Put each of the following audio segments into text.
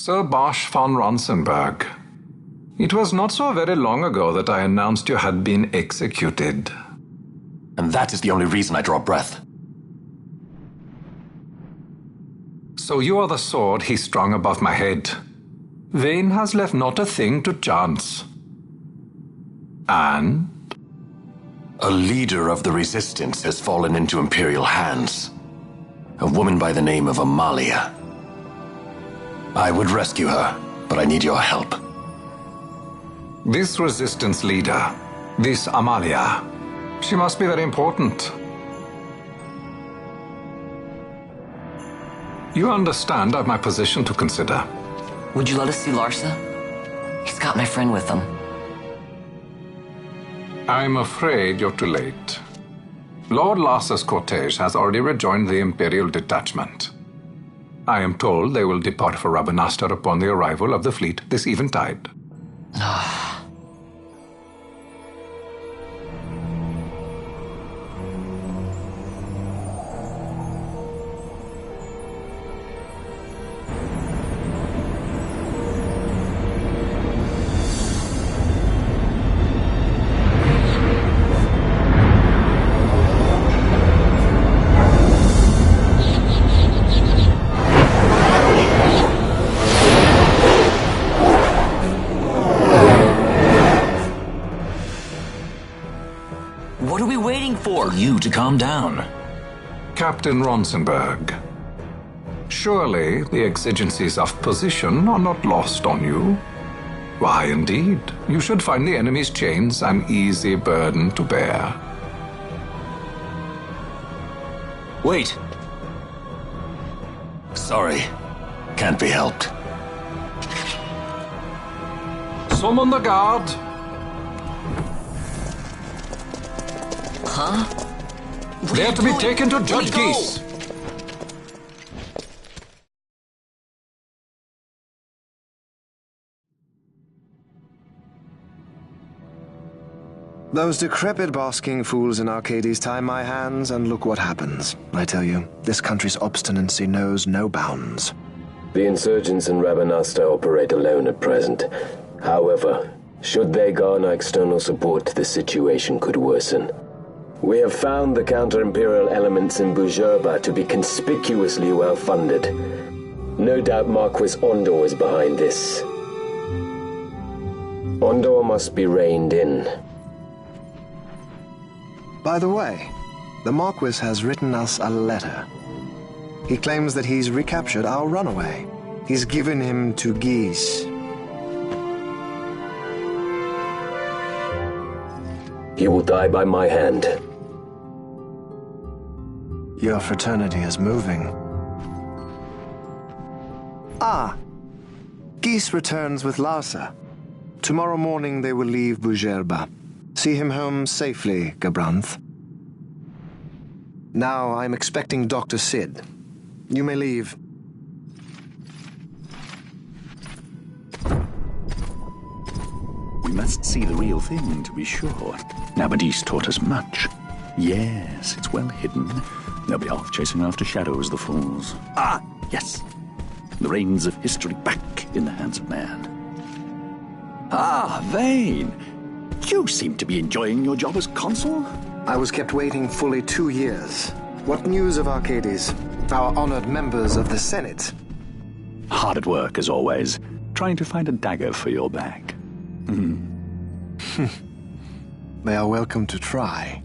Sir Bosch von Ronsenberg. It was not so very long ago that I announced you had been executed. And that is the only reason I draw breath. So you are the sword he strung above my head. Vane has left not a thing to chance. And? A leader of the resistance has fallen into Imperial hands. A woman by the name of Amalia. I would rescue her, but I need your help. This resistance leader, this Amalia, she must be very important. You understand I've my position to consider. Would you let us see Larsa? He's got my friend with him. I'm afraid you're too late. Lord Larsa's cortege has already rejoined the Imperial detachment. I am told they will depart for Rabanastre upon the arrival of the fleet this eventide. What are we waiting for? You to calm down. Captain Ronsenberg, surely the exigencies of position are not lost on you. Why, indeed, you should find the enemy's chains an easy burden to bear. Wait. Sorry. Can't be helped. Summon the guard. Huh? They are to be taken to Judge Geese. Those decrepit basking fools in Arcades tie my hands, and look what happens. I tell you, this country's obstinacy knows no bounds. The insurgents in Rabanastre operate alone at present. However, should they garner external support, the situation could worsen. We have found the counter-imperial elements in Bujerba to be conspicuously well-funded. No doubt Marquis Ondor is behind this. Ondor must be reined in. By the way, the Marquis has written us a letter. He claims that he's recaptured our runaway. He's given him to Geese. He will die by my hand. Your fraternity is moving. Ah! Geese returns with Larsa. Tomorrow morning they will leave Bujerba. See him home safely, Gabranth. Now I'm expecting Dr. Sid. You may leave. We must see the real thing, to be sure. Nabadis taught us much. Yes, it's well hidden. They'll be off chasing after shadows, the fools. Ah, yes. The reins of history back in the hands of man. Ah, Vane. You seem to be enjoying your job as consul. I was kept waiting fully 2 years. What news of Arcades? Our honored members of the Senate? Hard at work, as always, trying to find a dagger for your back. They are welcome to try.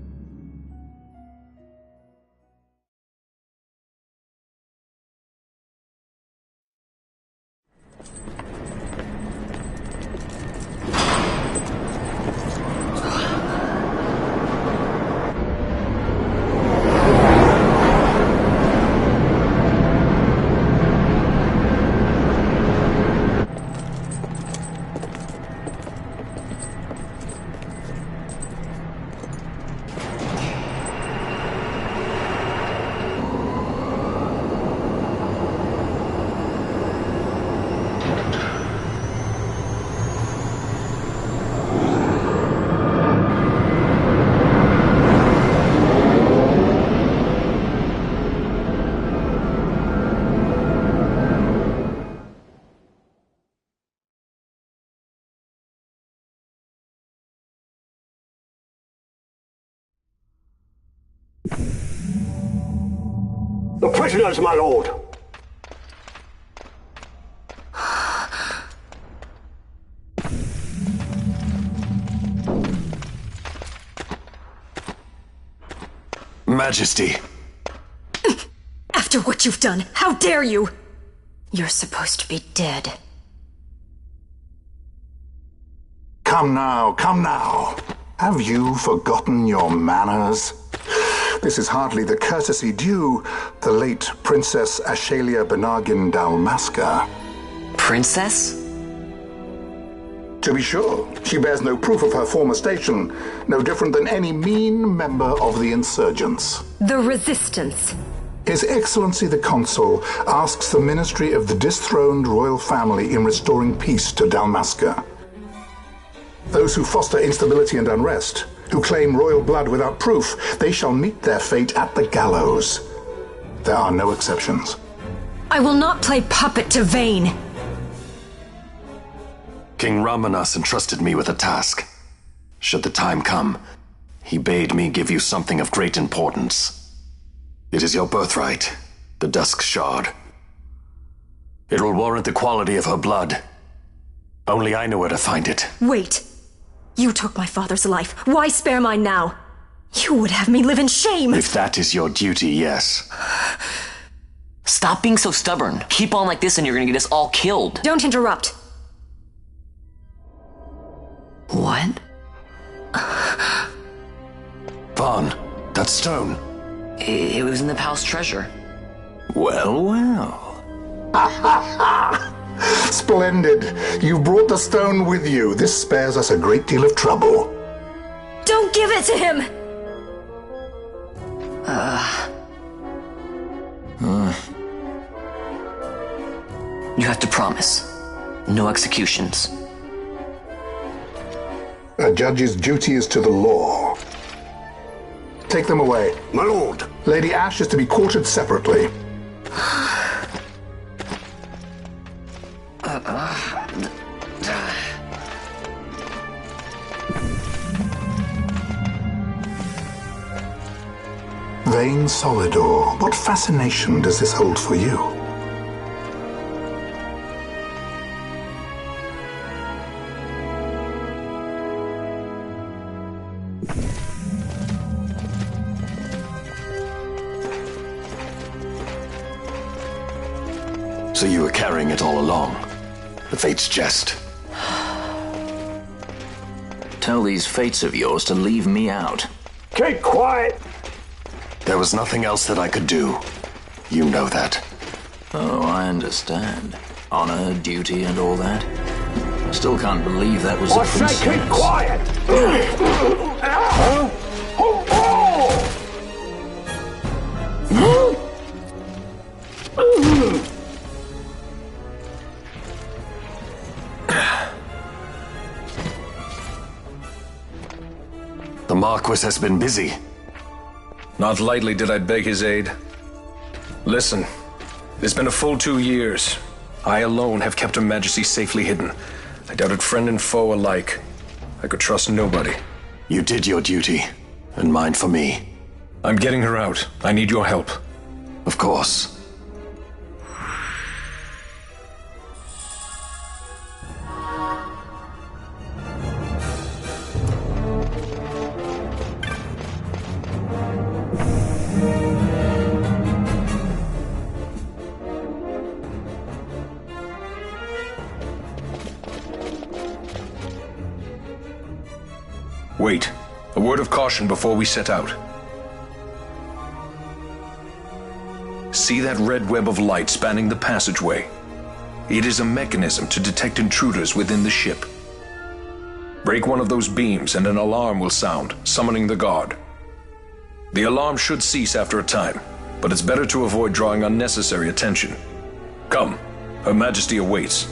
The prisoners, my lord! Majesty. After what you've done, how dare you? You're supposed to be dead. Come now. Have you forgotten your manners? This is hardly the courtesy due the late Princess Ashalia Benargin Dalmasca. Princess? To be sure, she bears no proof of her former station, no different than any mean member of the insurgents. The Resistance. His Excellency the Consul asks the Ministry of the dethroned royal family in restoring peace to Dalmasca. Those who foster instability and unrest, who claim royal blood without proof, they shall meet their fate at the gallows. There are no exceptions. I will not play puppet to Vayne. King Ramanas entrusted me with a task. Should the time come, he bade me give you something of great importance. It is your birthright, the Dusk Shard. It will warrant the quality of her blood. Only I know where to find it. Wait. You took my father's life. Why spare mine now? You would have me live in shame. If that is your duty, yes. Stop being so stubborn. Keep on like this and you're gonna get us all killed. Don't interrupt. What? Vaughn, that stone. It was in the palace treasure. Well. Splendid. You brought the stone with you. This spares us a great deal of trouble. Don't give it to him! You have to promise. No executions. A judge's duty is to the law. Take them away. My lord! Lady Ash is to be quartered separately. Vayne Solidor, what fascination does this hold for you? So you were carrying it all along. The Fate's jest. Tell these fates of yours to leave me out. Keep quiet! There was nothing else that I could do. You know that. Oh, I understand. Honor, duty, and all that. I still can't believe that was I a say princess. keep quiet! The Marquis has been busy. Not lightly did I beg his aid. Listen, it's been a full 2 years. I alone have kept Her Majesty safely hidden. I doubted friend and foe alike. I could trust nobody. You did your duty, and mine for me. I'm getting her out. I need your help. Of course. Wait. A word of caution before we set out. See that red web of light spanning the passageway? It is a mechanism to detect intruders within the ship. Break one of those beams and an alarm will sound, summoning the guard. The alarm should cease after a time, but it's better to avoid drawing unnecessary attention. Come, Her Majesty awaits.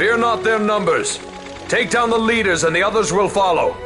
Fear not their numbers. Take down the leaders and the others will follow.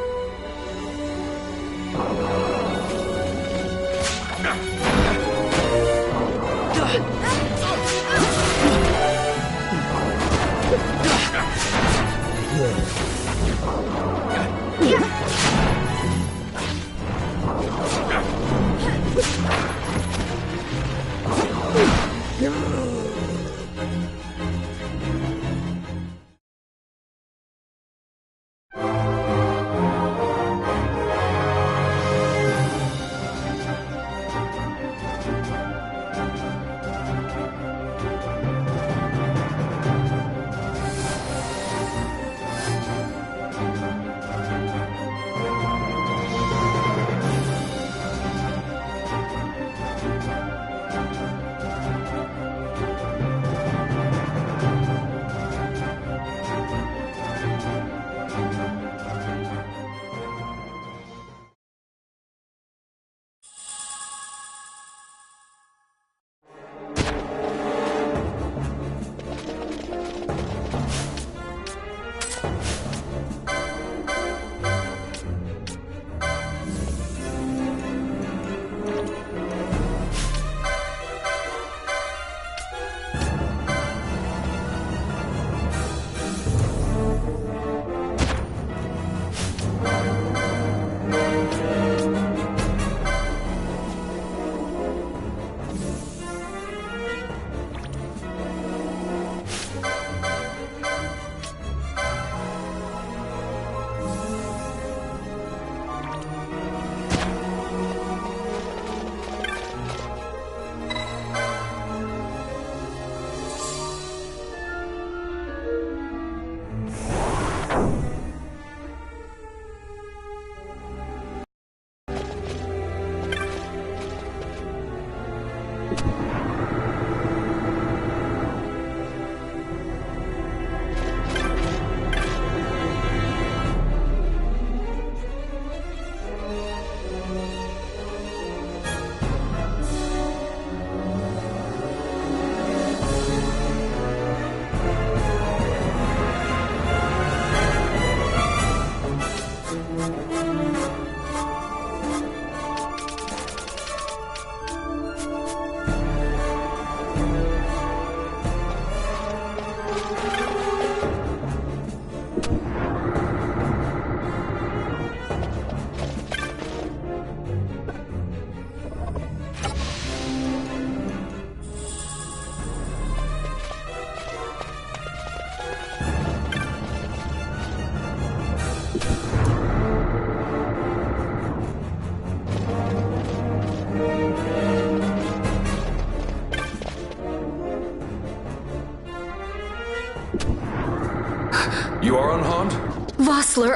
You are unharmed? Vossler,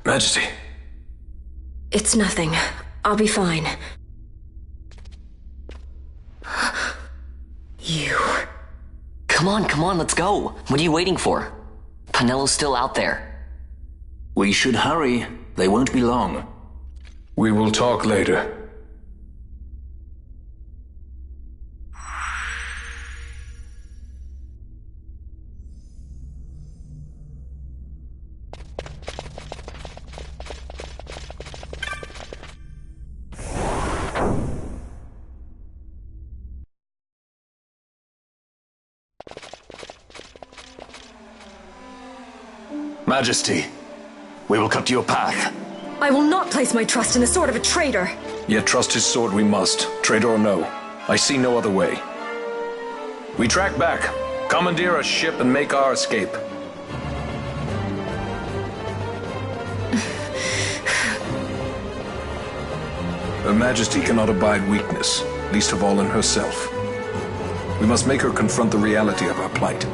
Majesty. It's nothing. I'll be fine. You... Come on, let's go. What are you waiting for? Penello's still out there. We should hurry. They won't be long. We will talk later. Majesty, we will cut your path. I will not place my trust in the sword of a traitor. Yet trust his sword we must, traitor or no. I see no other way. We track back, commandeer a ship and make our escape. Her Majesty cannot abide weakness, least of all in herself. We must make her confront the reality of our plight.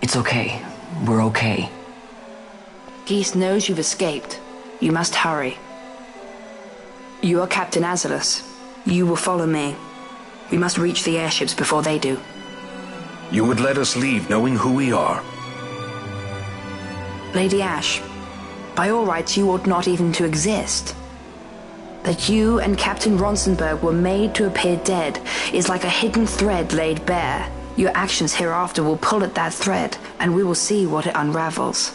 It's okay. We're okay. Geese knows you've escaped. You must hurry. You are Captain Azalus. You will follow me. We must reach the airships before they do. You would let us leave knowing who we are? Lady Ash, by all rights you ought not even to exist. That you and Captain Ronsenberg were made to appear dead is like a hidden thread laid bare. Your actions hereafter will pull at that thread, and we will see what it unravels.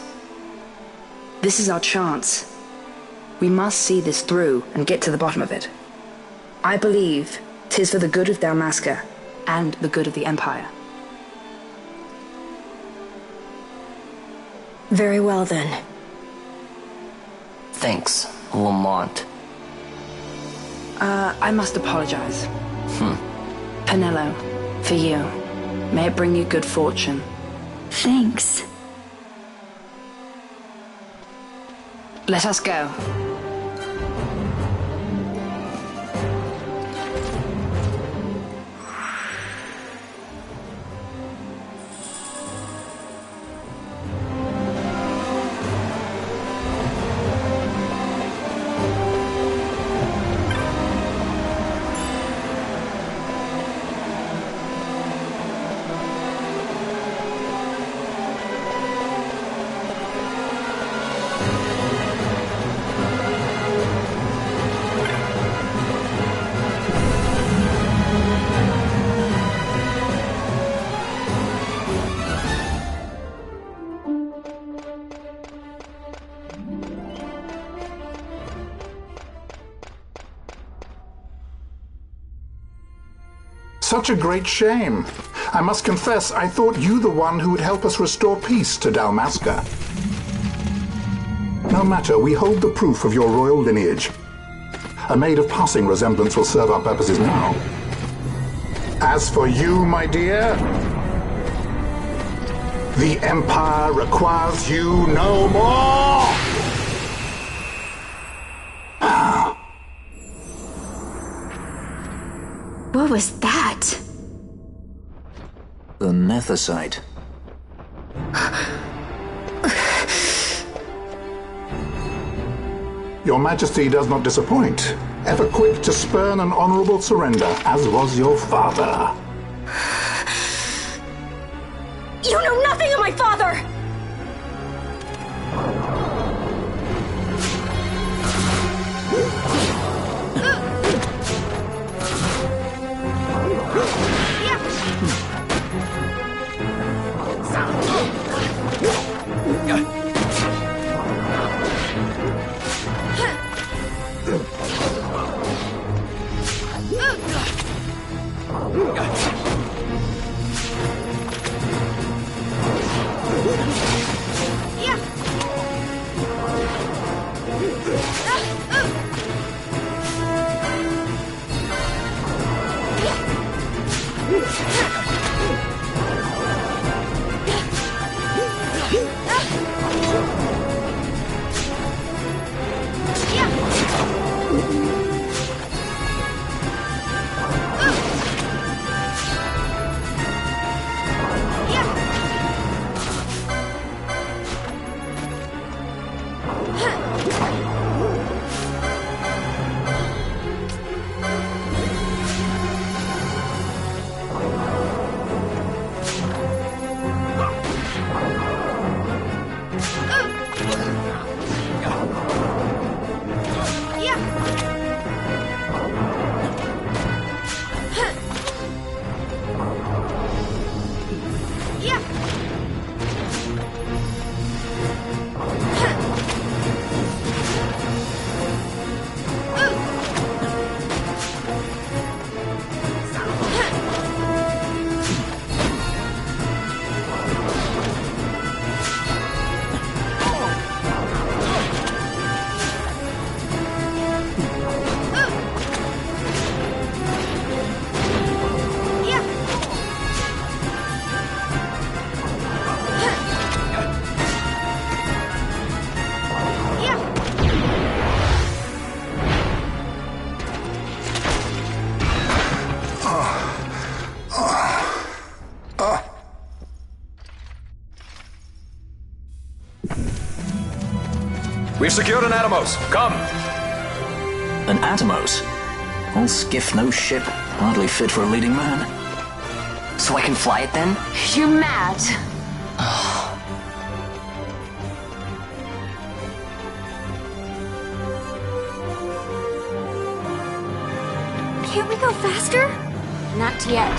This is our chance. We must see this through and get to the bottom of it. I believe 'tis for the good of Dalmasca and the good of the Empire. Very well, then. Thanks, Lamont. I must apologize. Penelo, for you. May it bring you good fortune. Thanks. Let us go. Such a great shame. I must confess, I thought you the one who would help us restore peace to Dalmasca. No matter, we hold the proof of your royal lineage. A maid of passing resemblance will serve our purposes now. As for you, my dear, the Empire requires you no more! What was that? The Nethicite. Your Majesty does not disappoint. Ever quick to spurn an honorable surrender, as was your father. You know nothing of my father! We've secured an Atomos. Come! An Atomos? All skiff, no ship. Hardly fit for a leading man. So I can fly it then? You're mad. Can't we go faster? Not yet.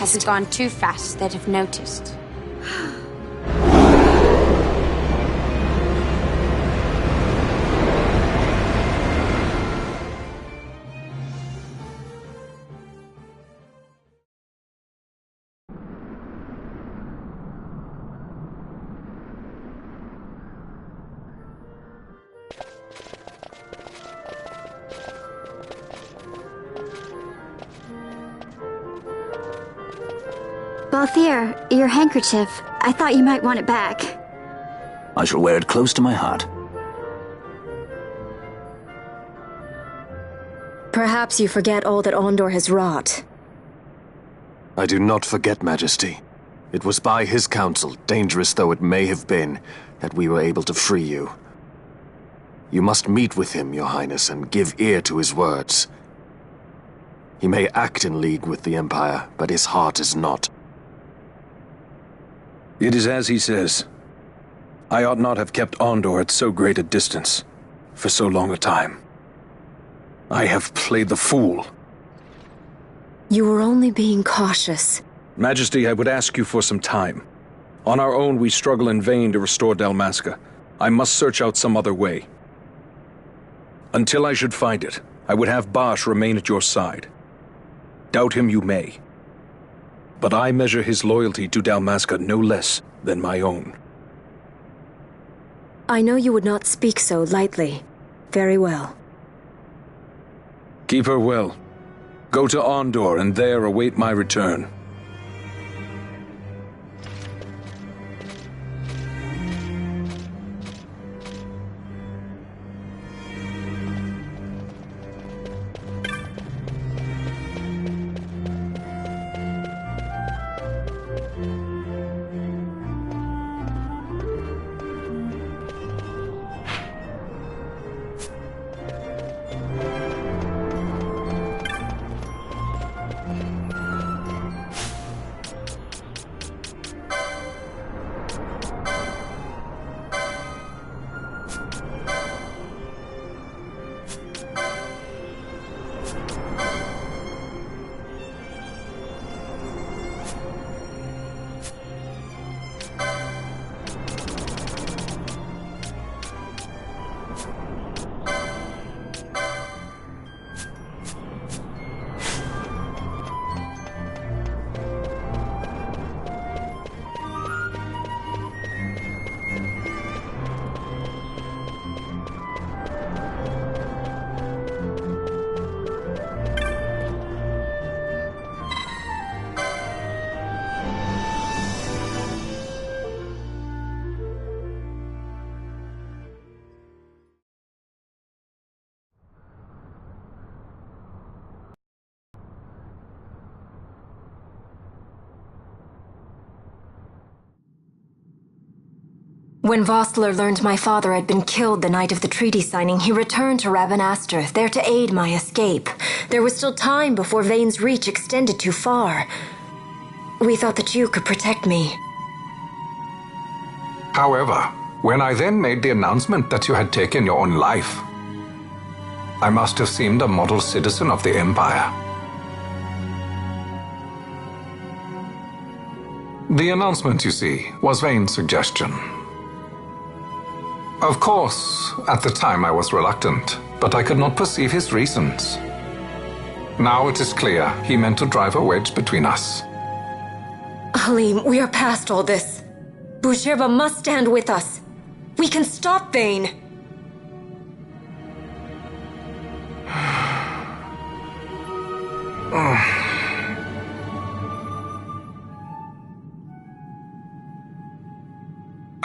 Hasn't gone too fast, they'd have noticed. Balthier, your handkerchief. I thought you might want it back. I shall wear it close to my heart. Perhaps you forget all that Ondor has wrought. I do not forget, Majesty. It was by his counsel, dangerous though it may have been, that we were able to free you. You must meet with him, Your Highness, and give ear to his words. He may act in league with the Empire, but his heart is not. It is as he says. I ought not have kept Ondor at so great a distance, for so long a time. I have played the fool. You were only being cautious. Majesty, I would ask you for some time. On our own, we struggle in vain to restore Dalmasca. I must search out some other way. Until I should find it, I would have Bosch remain at your side. Doubt him you may. But I measure his loyalty to Dalmasca no less than my own. I know you would not speak so lightly. Very well. Keep her well. Go to Ondor and there await my return. When Vossler learned my father had been killed the night of the treaty signing, he returned to Rabanastre, there to aid my escape. There was still time before Vane's reach extended too far. We thought that you could protect me. However, when I then made the announcement that you had taken your own life, I must have seemed a model citizen of the Empire. The announcement, you see, was Vane's suggestion. Of course, at the time I was reluctant, but I could not perceive his reasons. Now it is clear he meant to drive a wedge between us. Halim, we are past all this. Boucherba must stand with us. We can stop Vane.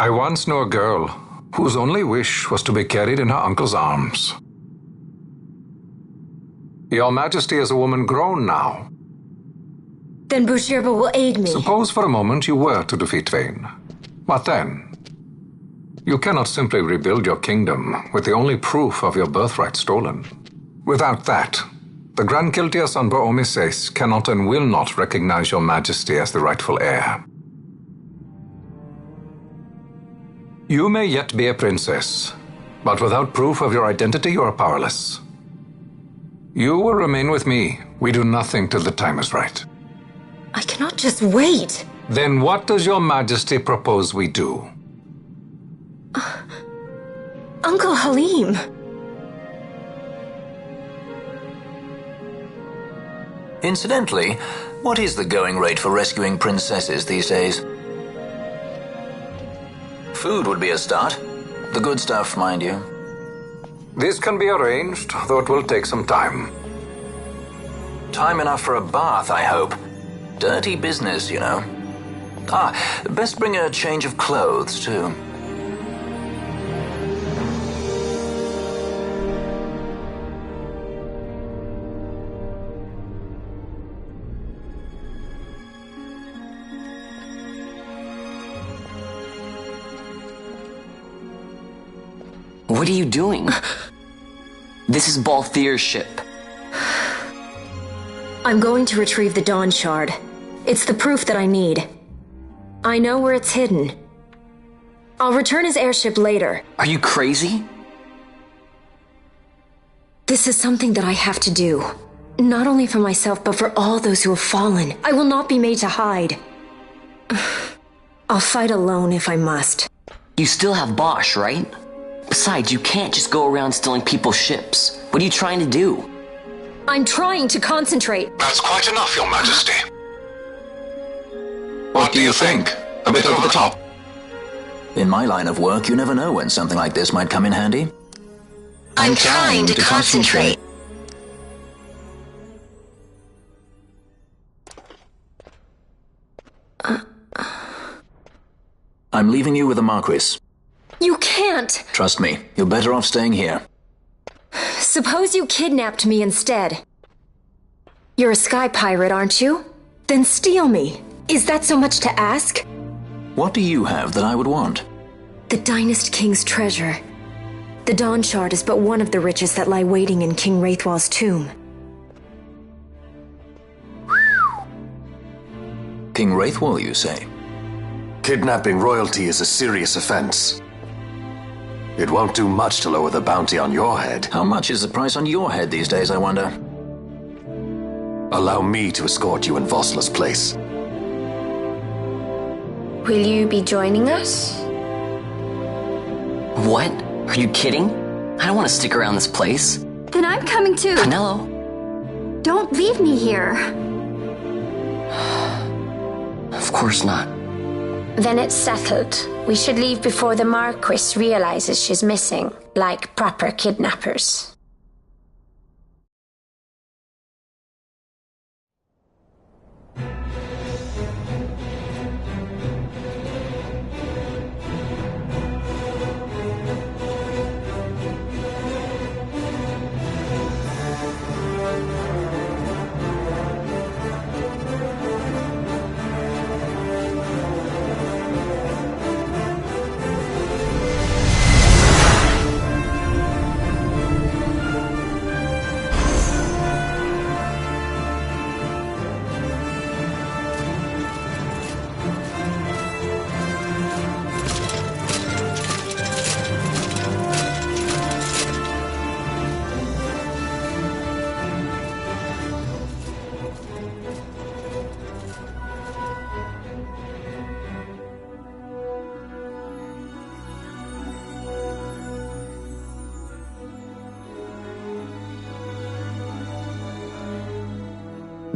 I once knew a girl whose only wish was to be carried in her uncle's arms. Your Majesty is a woman grown now. Then Bushirba will aid me. Suppose for a moment you were to defeat Vayne. What then? You cannot simply rebuild your kingdom with the only proof of your birthright stolen. Without that, the Grand Kiltia Sunber Omises cannot and will not recognize your Majesty as the rightful heir. You may yet be a princess, but without proof of your identity you are powerless. You will remain with me. We do nothing till the time is right. I cannot just wait. Then what does your Majesty propose we do? Uncle Halim. Incidentally, what is the going rate for rescuing princesses these days? Food would be a start. The good stuff, mind you. This can be arranged, though it will take some time. Time enough for a bath, I hope. Dirty business, you know. Best bring a change of clothes, too. What are you doing? This is Balthier's ship. I'm going to retrieve the Dawn Shard. It's the proof that I need. I know where it's hidden. I'll return his airship later. Are you crazy? This is something that I have to do. Not only for myself, but for all those who have fallen. I will not be made to hide. I'll fight alone if I must. You still have Bosch, right? Besides, you can't just go around stealing people's ships. What are you trying to do? I'm trying to concentrate. That's quite enough, Your Majesty. What do you think? A bit over the top? In my line of work, you never know when something like this might come in handy. I'm trying to concentrate. I'm leaving you with the Marquis. You can't! Trust me, you're better off staying here. Suppose you kidnapped me instead. You're a sky pirate, aren't you? Then steal me. Is that so much to ask? What do you have that I would want? The Dynast King's treasure. The Dawn Shard is but one of the riches that lie waiting in King Raithwall's tomb. King Raithwall, you say? Kidnapping royalty is a serious offense. It won't do much to lower the bounty on your head. How much is the price on your head these days, I wonder? Allow me to escort you in Vosla's place. Will you be joining us? What? Are you kidding? I don't want to stick around this place. Then I'm coming too. Penelo? Don't leave me here. Of course not. Then it's settled. We should leave before the Marquis realizes she's missing, like proper kidnappers.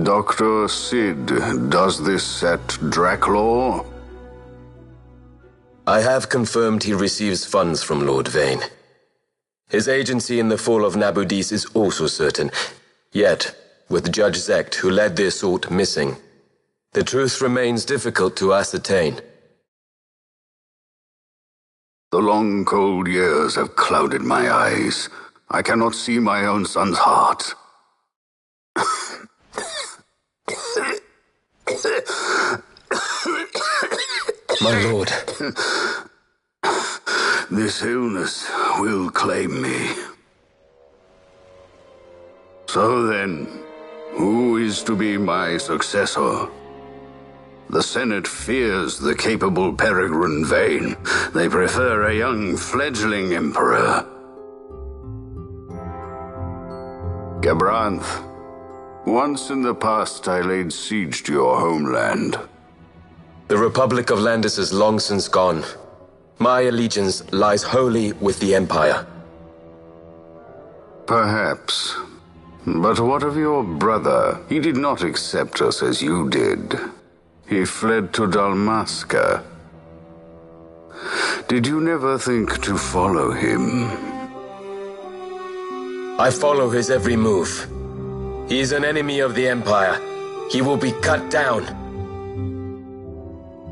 Dr. Sid, does this set Draclaw? I have confirmed he receives funds from Lord Vayne. His agency in the fall of Nabudis is also certain. Yet, with Judge Zekt, who led the assault, missing, the truth remains difficult to ascertain. The long, cold years have clouded my eyes. I cannot see my own son's heart. My lord. This illness will claim me. So then, who is to be my successor? The Senate fears the capable Peregrine Vane. They prefer a young fledgling emperor. Gabranth, once in the past I laid siege to your homeland. The Republic of Landis is long since gone. My allegiance lies wholly with the Empire. Perhaps. But what of your brother? He did not accept us as you did. He fled to Dalmasca. Did you never think to follow him? I follow his every move. He is an enemy of the Empire. He will be cut down.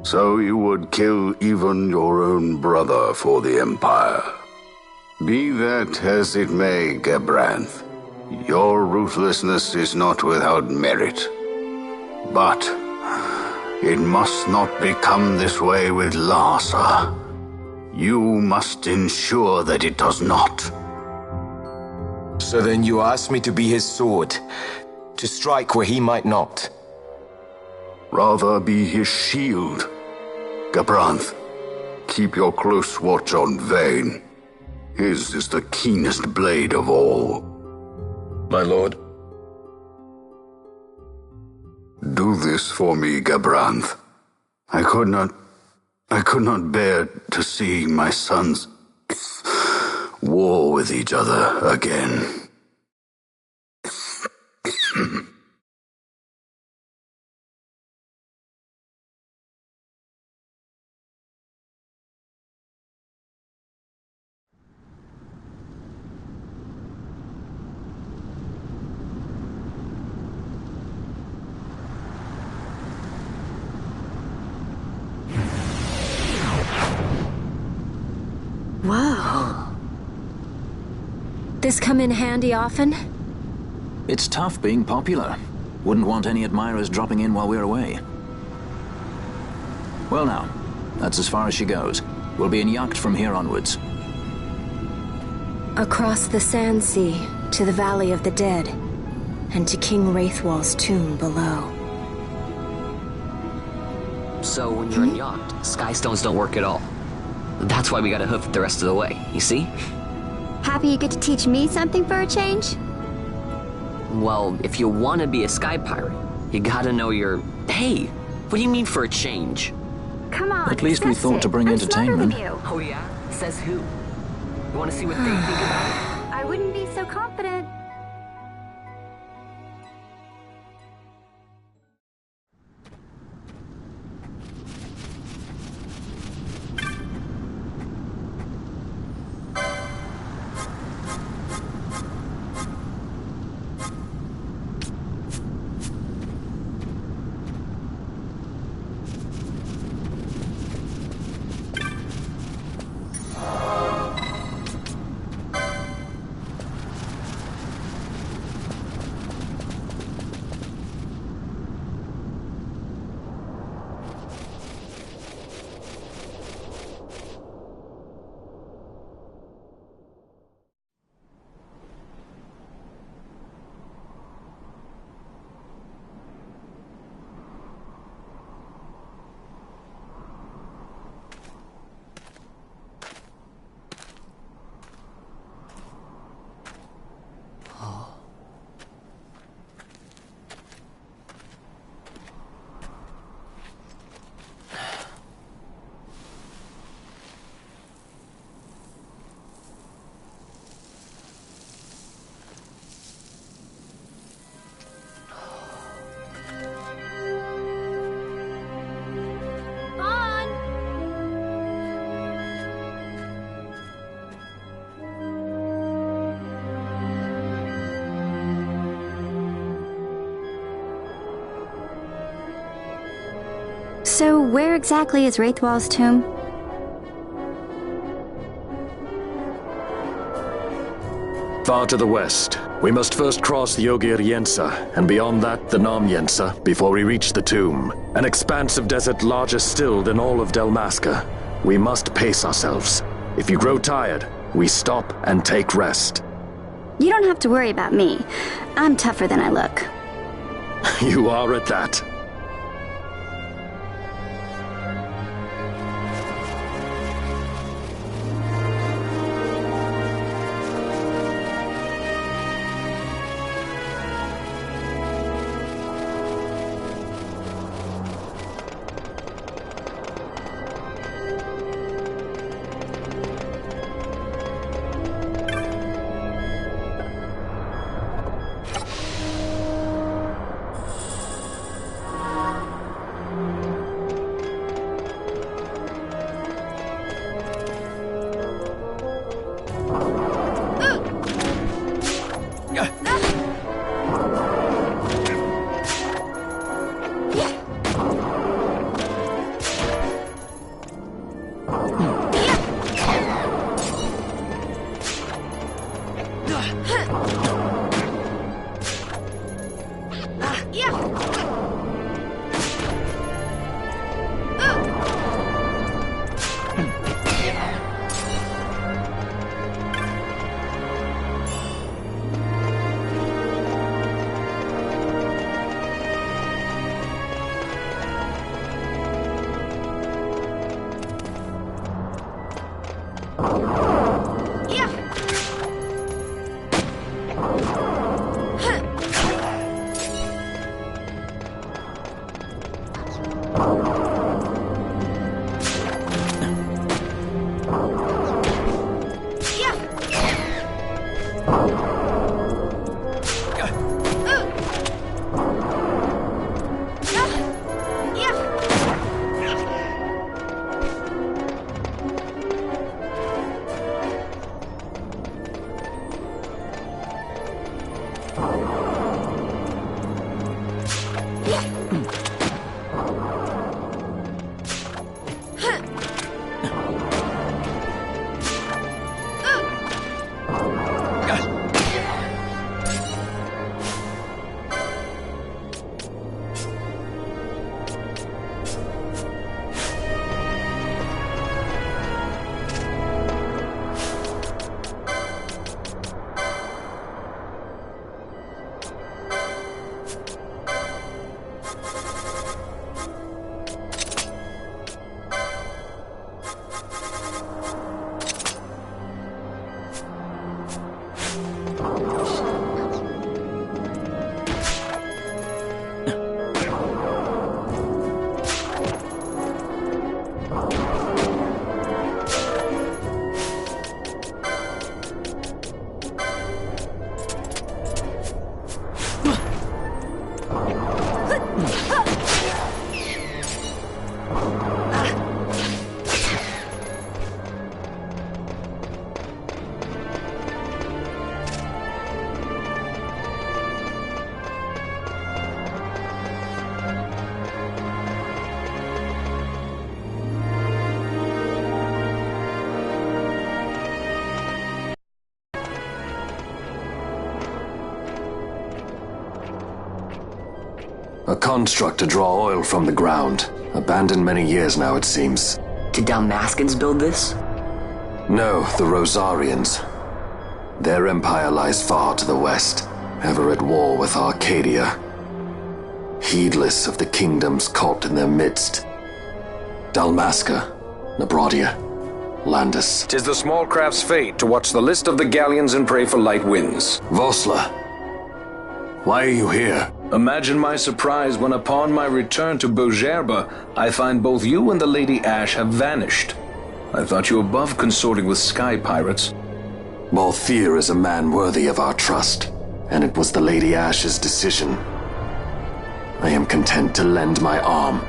So you would kill even your own brother for the Empire. Be that as it may, Gabranth, your ruthlessness is not without merit. But it must not become this way with Larsa. You must ensure that it does not. So then you ask me to be his sword, to strike where he might not. Rather be his shield. Gabranth, keep your close watch on Vane. His is the keenest blade of all. My lord. Do this for me, Gabranth. I could not bear to see my sons war with each other again. Whoa. This come in handy often? It's tough being popular. Wouldn't want any admirers dropping in while we're away. Well now, that's as far as she goes. We'll be in yacht from here onwards. Across the Sand Sea, to the Valley of the Dead, and to King Raithwall's tomb below. So when you're in yacht, skystones don't work at all. That's why we gotta hoof it the rest of the way, you see? Happy you get to teach me something for a change? Well, if you want to be a sky pirate, you gotta know your... Hey, what do you mean for a change? Come on, at least we thought to bring entertainment. Oh yeah? Says who? You want to see what they think about it? I wouldn't be so confident. So where exactly is Raithwall's tomb? Far to the west. We must first cross the Ogir Yensa, and beyond that, the Nam Yensa, before we reach the tomb. An expanse of desert larger still than all of Dalmasca. We must pace ourselves. If you grow tired, we stop and take rest. You don't have to worry about me. I'm tougher than I look. You are at that. A construct to draw oil from the ground. Abandoned many years now, it seems. Did Dalmascans build this? No, the Rosarians. Their empire lies far to the west, ever at war with Arcadia. Heedless of the kingdoms caught in their midst. Dalmasca, Nabrodia, Landis. 'Tis the small craft's fate to watch the list of the galleons and pray for light winds. Vosla, why are you here? Imagine my surprise when upon my return to Bogerba, I find both you and the Lady Ash have vanished. I thought you above consorting with sky pirates. Balthier is a man worthy of our trust, and it was the Lady Ash's decision. I am content to lend my arm,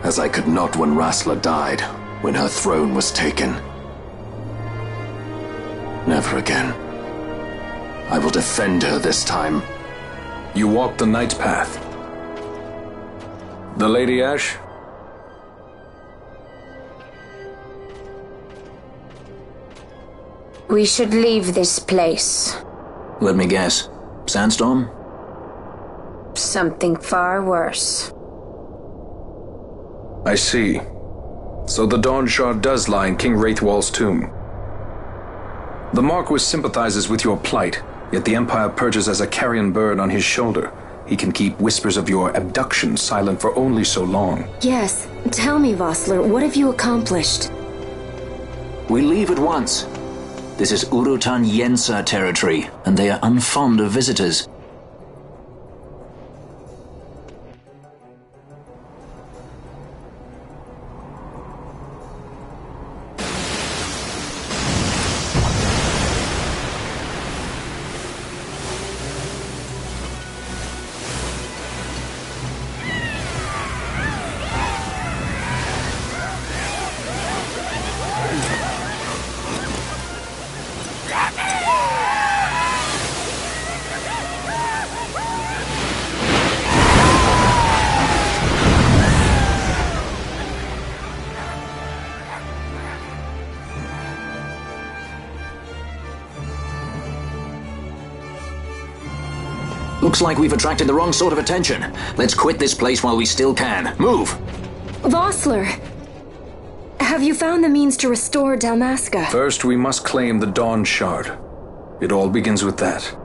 as I could not when Rassler died, when her throne was taken. Never again. I will defend her this time. You walked the Knight's path. The Lady Ash? We should leave this place. Let me guess. Sandstorm? Something far worse. I see. So the Dawn Shard does lie in King Raithwall's tomb. The Marquis sympathizes with your plight, yet the Empire perches as a carrion bird on his shoulder. He can keep whispers of your abduction silent for only so long. Yes. Tell me, Vossler, what have you accomplished? We leave at once. This is Urutan Yensa territory, and they are unfond of visitors. Looks like we've attracted the wrong sort of attention. Let's quit this place while we still can. Move! Vossler! Have you found the means to restore Dalmasca? First, we must claim the Dawn Shard. It all begins with that.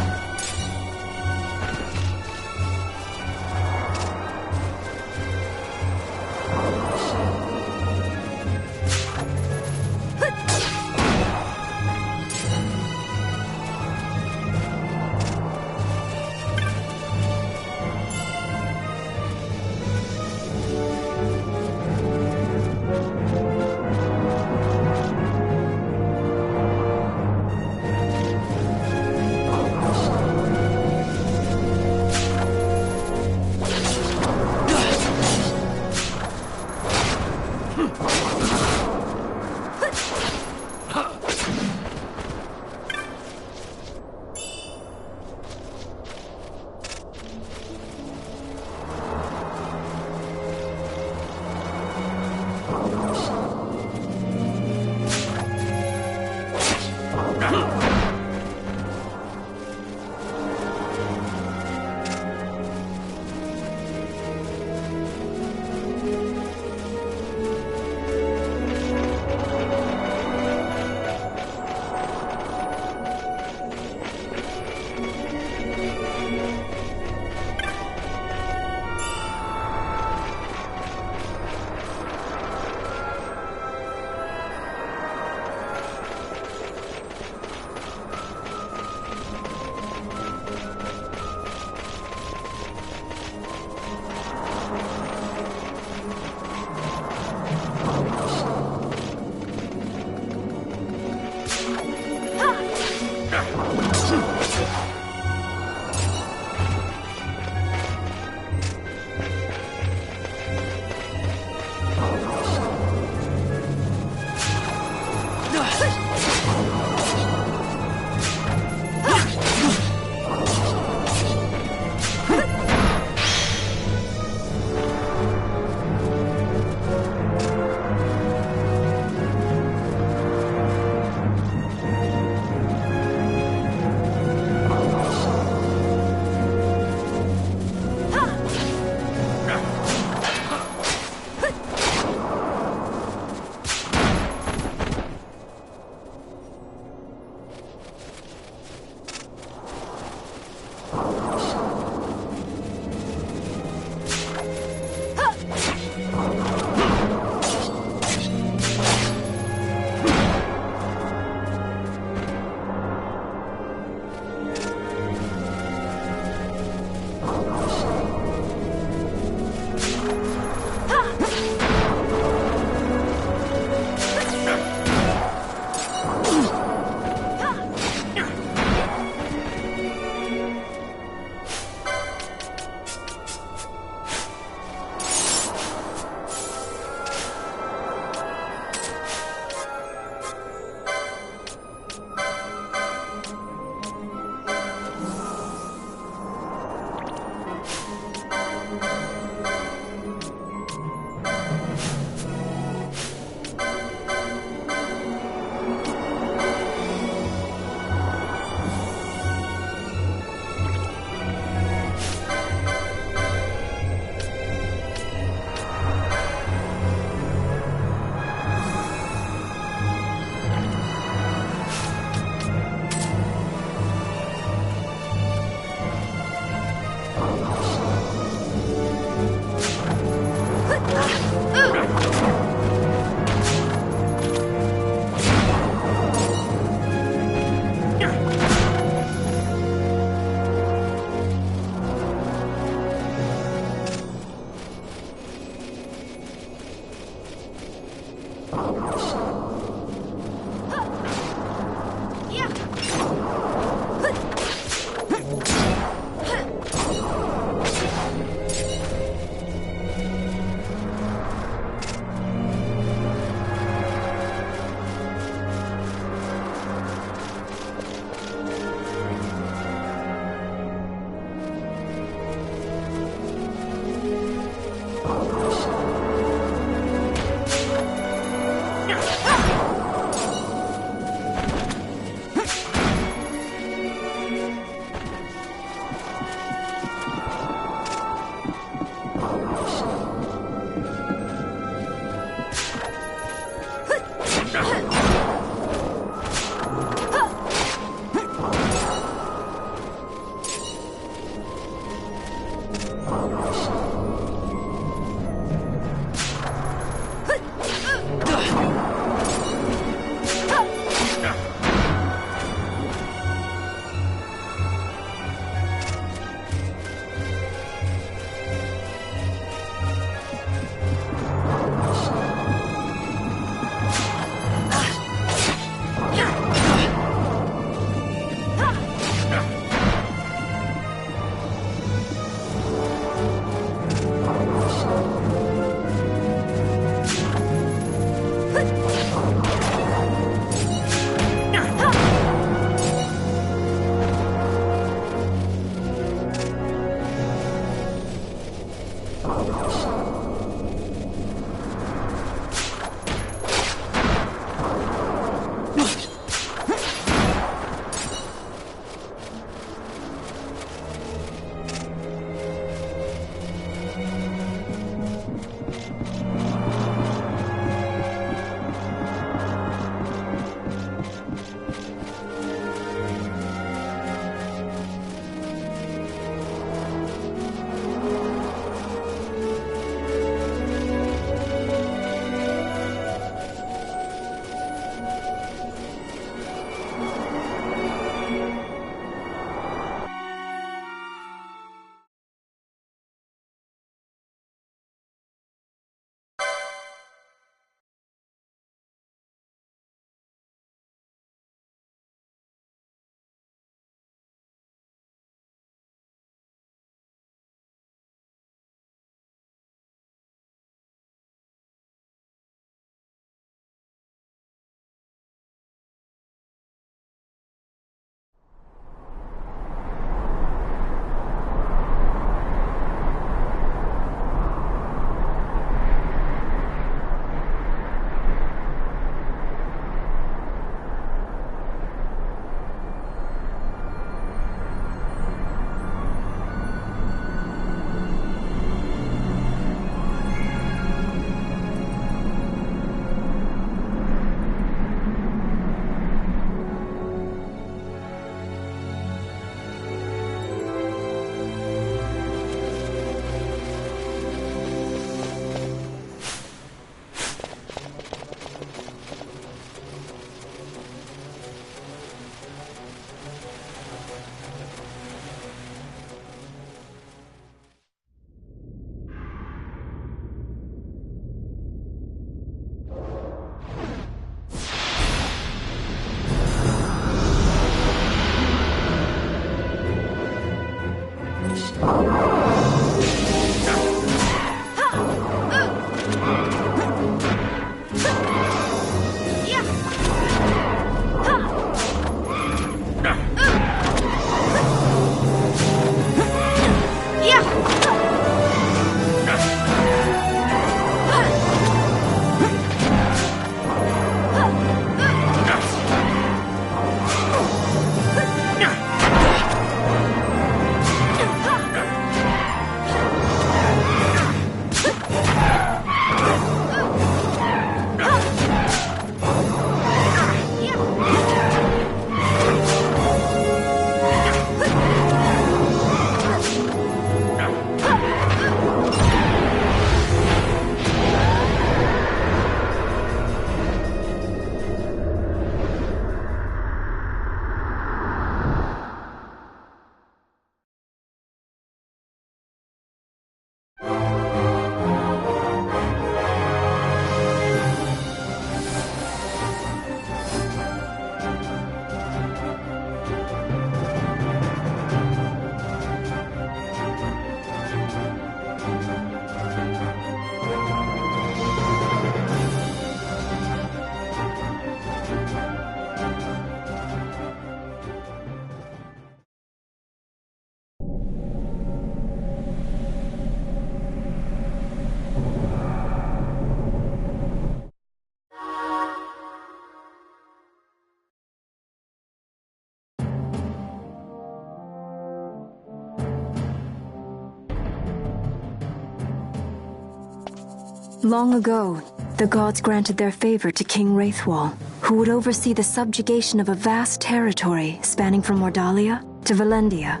Long ago, the gods granted their favor to King Raithwall, who would oversee the subjugation of a vast territory spanning from Mordalia to Valendia.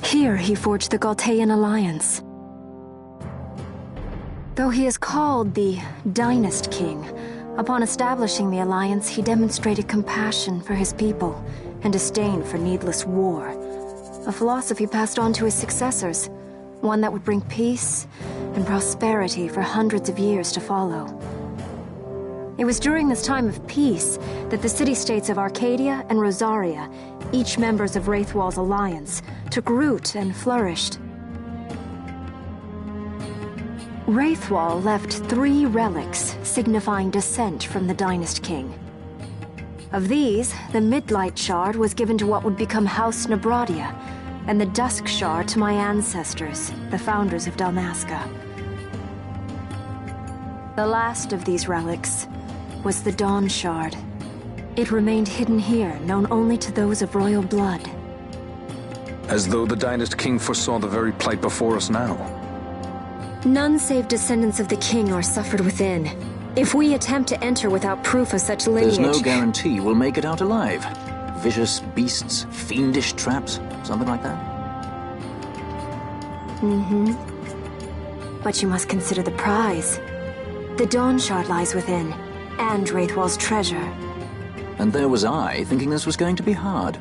Here he forged the Galtean alliance. Though he is called the Dynast King, upon establishing the alliance he demonstrated compassion for his people and disdain for needless war, a philosophy passed on to his successors, one that would bring peace and prosperity for hundreds of years to follow. It was during this time of peace that the city-states of Arcadia and Rosaria, each members of Raithwall's alliance, took root and flourished. Raithwall left 3 relics signifying descent from the Dynast King. Of these, the Midlight Shard was given to what would become House Nabradia, and the Dusk Shard to my ancestors, the founders of Dalmasca. The last of these relics was the Dawn Shard. It remained hidden here, known only to those of royal blood. As though the Dynast King foresaw the very plight before us now. None save descendants of the king are suffered within. If we attempt to enter without proof of such lineage... There's no guarantee we'll make it out alive. Vicious beasts, fiendish traps, something like that? Mm-hmm. But you must consider the prize. The Dawn Shard lies within, and Raithwall's treasure. And there was I, thinking this was going to be hard.